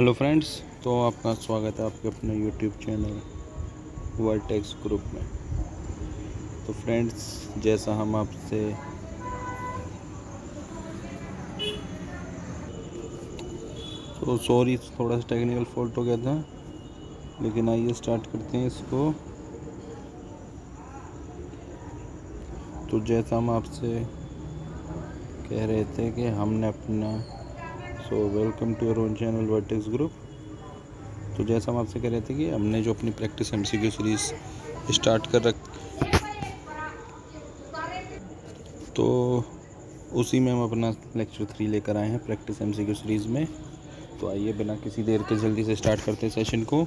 Hello friends, तो आपका स्वागत है आपके अपने यूट्यूब चैनल वर्टेक्स ग्रुप में। तो फ्रेंड्स, जैसा हम आपसे तो सॉरी थोड़ा सा टेक्निकल फॉल्ट हो गया था, लेकिन आइए स्टार्ट करते हैं इसको। तो जैसा हम आपसे कह रहे थे कि हमने अपना welcome to your own channel vertex group. तो जैसा हम आपसे कह रहे थे कि हमने जो अपनी प्रैक्टिस एमसीक्यू सीरीज़ स्टार्ट कर रख, तो उसी में हम अपना लेक्चर 3 लेकर आए हैं प्रैक्टिस एमसीक्यू सीरीज़ में। तो आइए बिना किसी देर के जल्दी से स्टार्ट करते हैं सेशन को।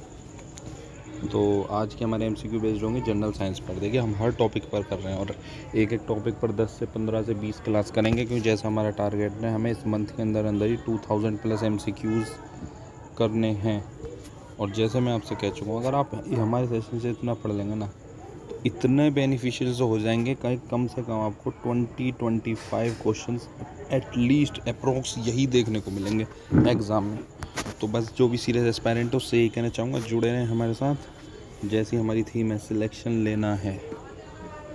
तो आज के हमारे एमसीक्यू बेस्ड होंगे जनरल साइंस पर। देखिए, हम हर टॉपिक पर कर रहे हैं और एक एक टॉपिक पर 10 से 15 से 20 क्लास करेंगे, क्योंकि जैसा हमारा टारगेट है, हमें इस मंथ के अंदर अंदर ही 2000 प्लस एमसीक्यूज़ करने हैं। और जैसे मैं आपसे कह चुका हूँ, अगर आप हमारे सेशन से इतना पढ़ लेंगे ना, तो इतने बेनिफिशियल हो जाएंगे। कहीं कम से कम आपको 20-25 क्वेश्चन एटलीस्ट अप्रोक्स यही देखने को मिलेंगे एग्ज़ाम में। तो बस जो भी सीरियस एस्पायरेंट है उससे यही कहना चाहूँगा, जुड़े रहें हमारे साथ। जैसी हमारी थीम है सिलेक्शन लेना है,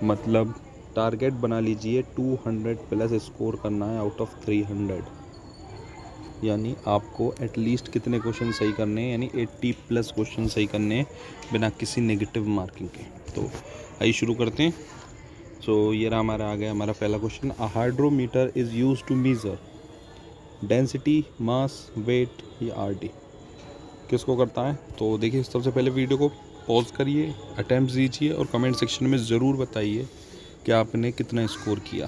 मतलब टारगेट बना लीजिए 200 प्लस स्कोर करना है आउट ऑफ 300। यानी आपको एटलीस्ट कितने क्वेश्चन सही करने हैं, यानी 80 प्लस क्वेश्चन सही करने हैं बिना किसी नेगेटिव मार्किंग के। तो आइए शुरू करते हैं। सो ये रहा हमारा, आ गया हमारा पहला question. A hydrometer is use to measure density, mass, weight या आरटी। किसको करता है? तो देखिए, सबसे पहले वीडियो को पॉज करिए, अटैम्प्ट दीजिए और कमेंट सेक्शन में ज़रूर बताइए कि आपने कितना स्कोर किया।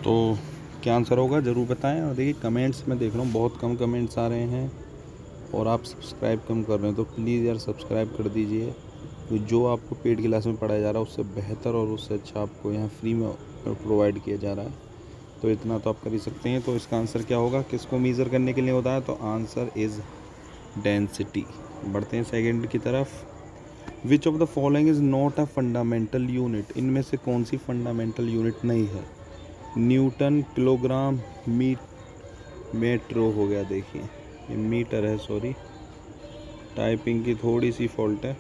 तो क्या आंसर होगा ज़रूर बताएं। और देखिए, कमेंट्स में देख रहा हूँ बहुत कम कमेंट्स आ रहे हैं और आप सब्सक्राइब कम कर रहे हैं। तो प्लीज़ यार सब्सक्राइब कर दीजिए। तो जो आपको पेड क्लास में पढ़ाया जा रहा है उससे बेहतर और उससे अच्छा आपको यहाँ फ्री में प्रोवाइड किया जा रहा है। तो इतना तो आप कर ही सकते हैं। तो इसका आंसर क्या होगा, किसको मेज़र करने के लिए होता है? तो आंसर इज़ डेंसिटी। बढ़ते हैं सेकंड की तरफ। Which of the following is not a fundamental unit. इनमें से कौन सी फंडामेंटल यूनिट नहीं है? न्यूटन, किलोग्राम, मेट्रो हो गया। देखिए, ये मीटर है, सॉरी टाइपिंग की थोड़ी सी फॉल्ट है,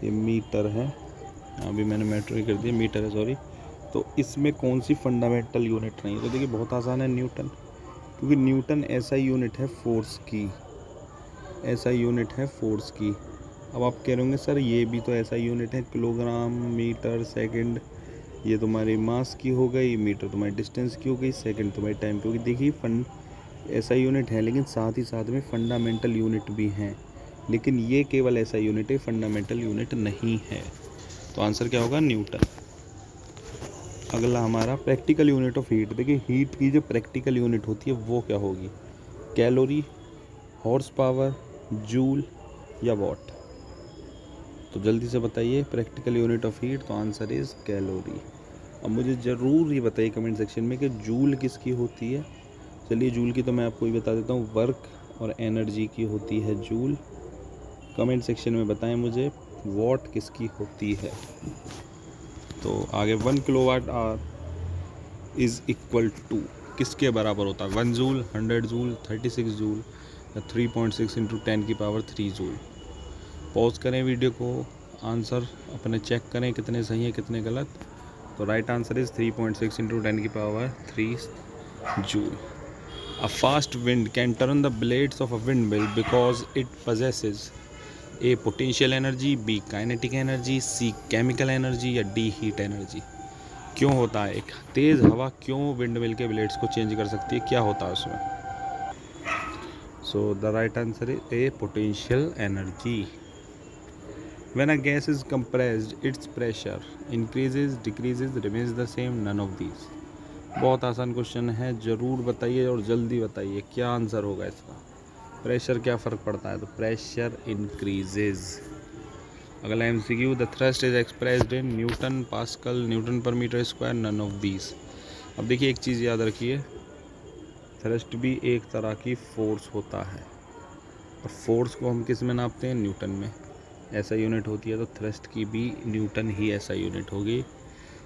ये मीटर है। अभी मैंने मेट्रो ही कर दिया, मीटर है, सॉरी। तो इसमें कौन सी फंडामेंटल यूनिट नहीं है? तो देखिए, बहुत आसान है, न्यूटन। क्योंकि न्यूटन ऐसा यूनिट है फोर्स की, ऐसा यूनिट है फोर्स की। अब आप कह रहे होंगे सर ये भी तो ऐसा यूनिट है, किलोग्राम, मीटर, सेकंड, ये तुम्हारी मास की हो गई, मीटर तुम्हारी डिस्टेंस की हो गई, सेकंड तुम्हारी टाइम की होगी। देखिए, ऐसा यूनिट है, लेकिन साथ ही साथ में फंडामेंटल यूनिट भी हैं। लेकिन ये केवल ऐसा यूनिट है, फंडामेंटल यूनिट नहीं है। तो आंसर क्या होगा? न्यूटन। अगला हमारा प्रैक्टिकल यूनिट ऑफ हीट। देखिए, हीट की जो प्रैक्टिकल यूनिट होती है वो क्या होगी? कैलोरी, हॉर्स पावर, जूल या वॉट। तो जल्दी से बताइए प्रैक्टिकल यूनिट ऑफ हीट। तो आंसर इज़ कैलोरी। अब मुझे ज़रूर ये बताइए कमेंट सेक्शन में कि जूल किसकी होती है। चलिए, जूल की तो मैं आपको ही बता देता हूँ, वर्क और एनर्जी की होती है जूल। कमेंट सेक्शन में बताएं मुझे वॉट किसकी होती है। तो आगे 1 kilowatt hour is equal to किसके बराबर होता है? 1 जूल, 100 जूल, 36 जूल या 3.6 इंटू 10 की पावर 3 जूल। पॉज करें वीडियो को, आंसर अपने चेक करें कितने सही हैं कितने गलत। तो राइट आंसर इज़ 3.6 इंटू 10 की power 3 joule. A fast wind can turn the blades of a wind mill because it possesses A potential energy, B kinetic energy, C chemical energy या डी हीट एनर्जी। क्यों होता है? एक तेज़ हवा क्यों wind mill के ब्लेड्स को चेंज कर सकती है? क्या होता है उसमें? सो the right answer is a potential energy. When a gas is compressed, its pressure increases, decreases, remains the same, none of these। बहुत आसान क्वेश्चन है, ज़रूर बताइए और जल्दी बताइए क्या आंसर होगा इसका। प्रेशर क्या फ़र्क पड़ता है? तो प्रेशर इंक्रीजेज। अगला MCQ, the thrust is expressed in newton, pascal, newton per metre square, none of these. अब देखिए, एक चीज़ याद रखिए, थ्रस्ट भी एक तरह की फोर्स होता है और फोर्स को हम किस में नापते हैं? न्यूटन में। ऐसा यूनिट होती है, तो थ्रस्ट की भी न्यूटन ही ऐसा यूनिट होगी।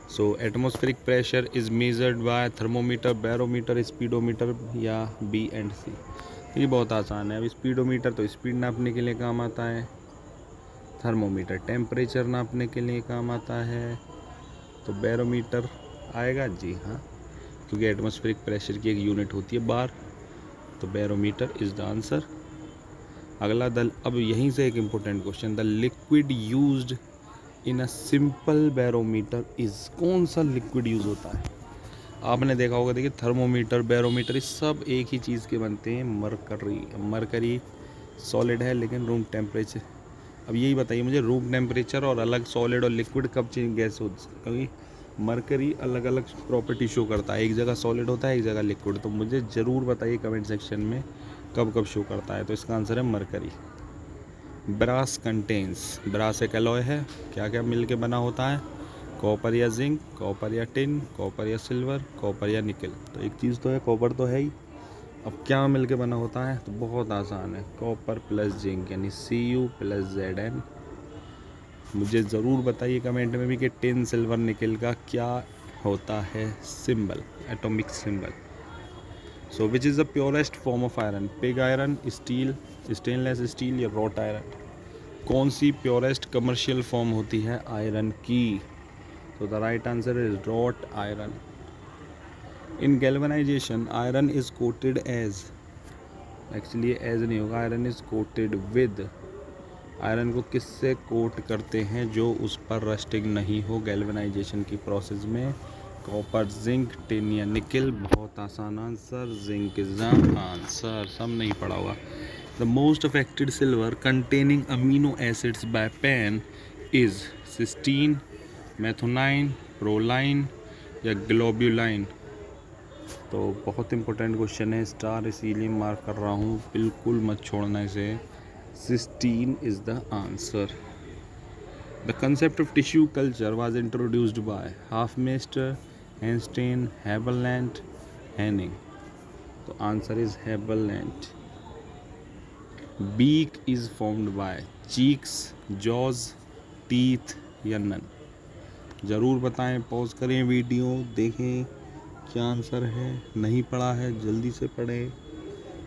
So atmospheric pressure is measured by thermometer, barometer, speedometer या बी एंड सी। ये बहुत आसान है। अब स्पीडोमीटर तो स्पीड नापने के लिए काम आता है, थर्मोमीटर टेम्परेचर नापने के लिए काम आता है, तो बैरोमीटर आएगा जी हाँ, क्योंकि एटमॉस्फेरिक प्रेशर की एक यूनिट होती है बार, तो बैरोमीटर इज़ द आंसर। अगला अब यहीं से एक important question, the liquid used in a simple barometer is, कौन सा लिक्विड यूज़ होता है? आपने देखा होगा, देखिए थर्मोमीटर, बैरोमीटर, ये सब एक ही चीज़ के बनते हैं, मरकरी सॉलिड है लेकिन रूम टेम्परेचर। अब यही बताइए मुझे, रूम टेम्परेचर और अलग सॉलिड और लिक्विड कब चेंज गैस होती है? क्योंकि मरकरी अलग अलग प्रॉपर्टी शो करता है, एक जगह सॉलिड होता है एक जगह लिक्विड, तो मुझे ज़रूर बताइए कमेंट सेक्शन में कब कब शो करता है। तो इसका आंसर है मरकरी। ब्रास कंटेन्स, ब्रास एक एलॉय है, क्या क्या मिल के बना होता है? कॉपर या जिंक, कॉपर या टिन, कॉपर या सिल्वर, कॉपर या निकल। तो एक चीज़ तो है, कॉपर तो है ही। अब क्या मिल के बना होता है? तो बहुत आसान है, कॉपर प्लस जिंक यानी Cu प्लस Zn। मुझे ज़रूर बताइए कमेंट में भी कि टिन, सिल्वर, निकल का क्या होता है symbol, atomic symbol. So which is the purest form of iron? Pig iron, steel, stainless steel या रॉट आयरन? कौन सी प्योरेस्ट कमर्शियल फॉर्म होती है आयरन की? तो the right answer is wrought iron. In galvanisation iron is coated as, actually as नहीं होगा, iron is coated with. Iron को किससे कोट करते हैं जो उस पर रस्टिंग नहीं हो गैल्वेनाइजेशन की प्रोसेस में? कॉपर, जिंक, टिन या निकल? बहुत आसान answer, zinc is the answer. सब नहीं पढ़ा होगा। The most affected silver containing amino acids by pen is cysteine, methionine, proline या ग्लोब्यूलाइन? तो बहुत इंपॉर्टेंट क्वेश्चन है, स्टार इसीलिए मार्क कर रहा हूँ, बिल्कुल मत छोड़ना इसे। Cysteine is the answer. The concept of tissue culture was introduced by Hofmeister, Hanstein, Haberlandt, Hanning? तो answer is Haberlandt. Beak is formed by cheeks, jaws, teeth या नन? ज़रूर बताएं, पॉज करें वीडियो, देखें क्या आंसर है। नहीं पढ़ा है जल्दी से पढ़ें।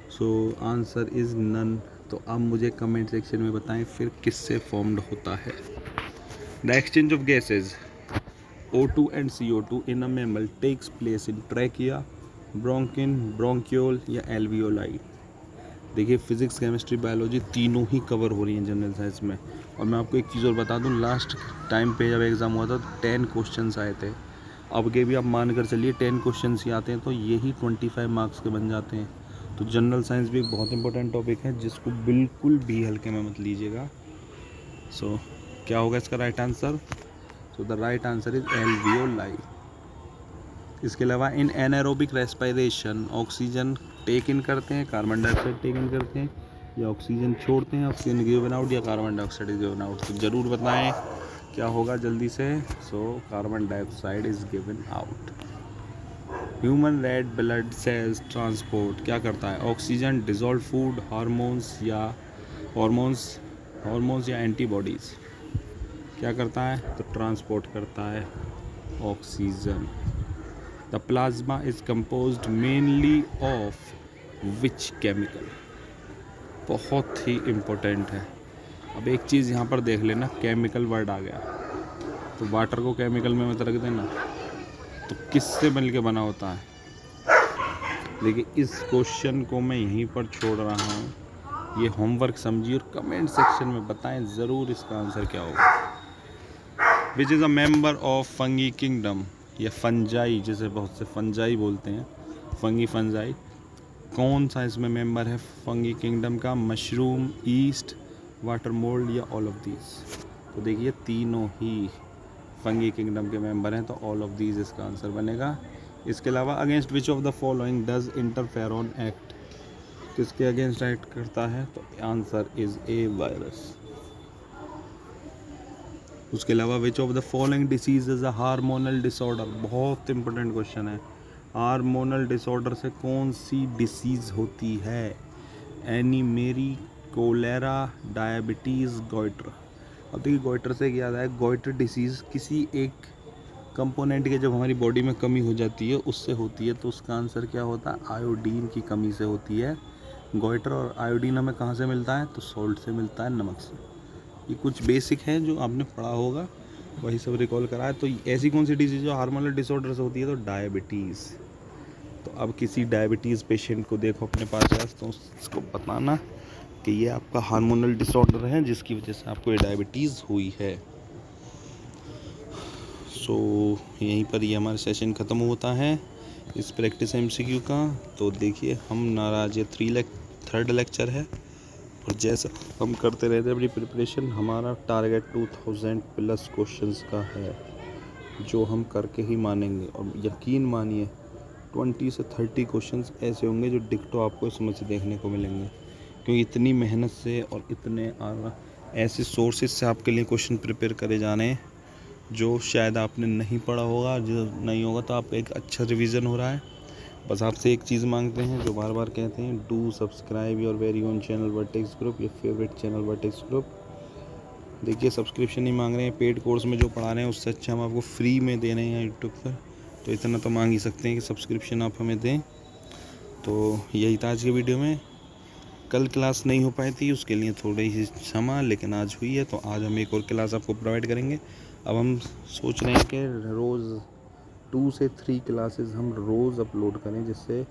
So answer is none. तो अब मुझे कमेंट सेक्शन में बताएं फिर किससे फॉर्म्ड होता है। The exchange of gases O2 and CO2 in a mammal takes place in trachea, bronchi, bronchiole या एल्वियोलाई? देखिए फिजिक्स, केमिस्ट्री, बायोलॉजी तीनों ही कवर हो रही हैं जनरल साइंस में। और मैं आपको एक चीज़ और बता दूं, लास्ट टाइम पे जब एग्ज़ाम हुआ था तो 10 क्वेश्चंस आए थे। अब के भी आप मान कर चलिए 10 क्वेश्चंस ही आते हैं, तो यही 25 मार्क्स के बन जाते हैं। तो जनरल साइंस भी एक बहुत इंपॉर्टेंट टॉपिक है जिसको बिल्कुल भी हल्के में मत लीजिएगा। सो क्या होगा इसका right answer? So the right answer is alveoli. इसके अलावा in anaerobic respiration oxygen take in करते हैं, कार्बन डाइऑक्साइड टेक इन करते हैं, या ऑक्सीजन छोड़ते हैं, ऑक्सीजन गिवन आउट या carbon dioxide is given out? तो ज़रूर बताएं क्या होगा जल्दी से। So carbon dioxide is given out. Human red blood cells transport क्या करता है? ऑक्सीजन, डिजॉल्व फूड, हार्मोन्स या एंटीबॉडीज़? क्या करता है? तो ट्रांसपोर्ट करता है oxygen. The plasma is composed mainly of which chemical? बहुत ही इम्पोर्टेंट है। अब एक चीज़ यहाँ पर देख लेना, केमिकल वर्ड आ गया तो वाटर को केमिकल में मत रख देना। तो किससे मिल के बना होता है? देखिए इस क्वेश्चन को मैं यहीं पर छोड़ रहा हूँ, ये होमवर्क समझिए और कमेंट सेक्शन में बताएं ज़रूर इसका आंसर क्या होगा। Which is a member of fungi kingdom या फंजाई, जिसे बहुत से फंजाई बोलते हैं, फंजाई? कौन सा इसमें मेंबर है फंगी किंगडम का? मशरूम, ईस्ट, वाटर मोल्ड या ऑल ऑफ दीज? तो देखिए तीनों ही फंगी किंगडम के मेंबर हैं, तो ऑल ऑफ दीज इसका आंसर बनेगा। इसके अलावा against which of the following does interferon act? किसके अगेंस्ट एक्ट करता है? तो आंसर इज ए वायरस। उसके अलावा which of the following disease is a hormonal disorder? बहुत इंपॉर्टेंट क्वेश्चन है। हार्मोनल डिसऑर्डर से कौन सी डिसीज़ होती है? एनीमेरी, कोलेरा, डायबिटीज़, गॉइटर? अब देखिए गॉइटर से याद आया, गॉइटर डिसीज़ किसी एक कंपोनेंट के जब हमारी बॉडी में कमी हो जाती है उससे होती है। तो उसका आंसर क्या होता है? आयोडीन की कमी से होती है। गोइटर और आयोडीन हमें कहाँ से मिलता है? तो सॉल्ट से मिलता है, नमक से। ये कुछ बेसिक है जो आपने पढ़ा होगा, वही सब रिकॉल करा है। तो ऐसी कौन सी डिजीज़ जो हार्मोनल डिसऑर्डर से होती है? तो डायबिटीज़। तो अब किसी डायबिटीज़ पेशेंट को देखो अपने पास, तो उसको बताना कि ये आपका हार्मोनल डिसऑर्डर है जिसकी वजह से आपको ये डायबिटीज़ हुई है। सो यहीं पर ये हमारा सेशन ख़त्म होता है इस प्रैक्टिस MCQ का। तो देखिए हम नाराज़, ये 3rd लेक्चर है, और जैसा हम करते रहते हैं अपनी प्रिपरेशन, हमारा टारगेट 2000+ क्वेश्चंस का है जो हम करके ही मानेंगे। और यकीन मानिए 20 से 30 क्वेश्चंस ऐसे होंगे जो डिक्टो आपको इसमें से देखने को मिलेंगे, क्योंकि इतनी मेहनत से और इतने ऐसे सोर्सेज से आपके लिए क्वेश्चन प्रिपेयर करे जाने हैं जो शायद आपने नहीं पढ़ा होगा। जो नहीं होगा तो आपका एक अच्छा रिवीजन हो रहा है। बस आपसे एक चीज़ मांगते हैं जो बार बार कहते हैं, do subscribe your very own channel vertex group, your favourite channel vertex group. देखिए सब्सक्रिप्शन नहीं मांग रहे हैं, पेड कोर्स में जो पढ़ा रहे हैं उससे अच्छा हम आपको फ्री में दे रहे हैं यूट्यूब पर, तो इतना तो मांग ही सकते हैं कि सब्सक्रिप्शन आप हमें दें। तो यही था आज के वीडियो में। कल क्लास नहीं हो पाई थी, उसके लिए थोड़ी सी क्षमा, लेकिन आज हुई है। तो आज हम एक और क्लास आपको प्रोवाइड करेंगे। अब हम सोच रहे हैं कि रोज़ 2 से 3 क्लासेस हम रोज़ अपलोड करें, जिससे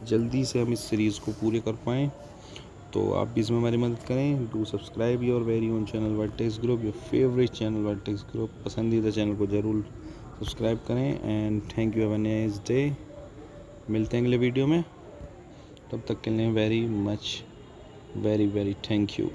जल्दी से हम इस सीरीज़ को पूरे कर पाएँ। तो आप भी इसमें हमारी मदद करें। Do subscribe your very own channel vertex group, your favourite channel vertex group. पसंदीदा चैनल को ज़रूर सब्सक्राइब करें। And thank you, have a nice day. मिलते हैं अगले वीडियो में, तब तक के लिए very much, very very thank you.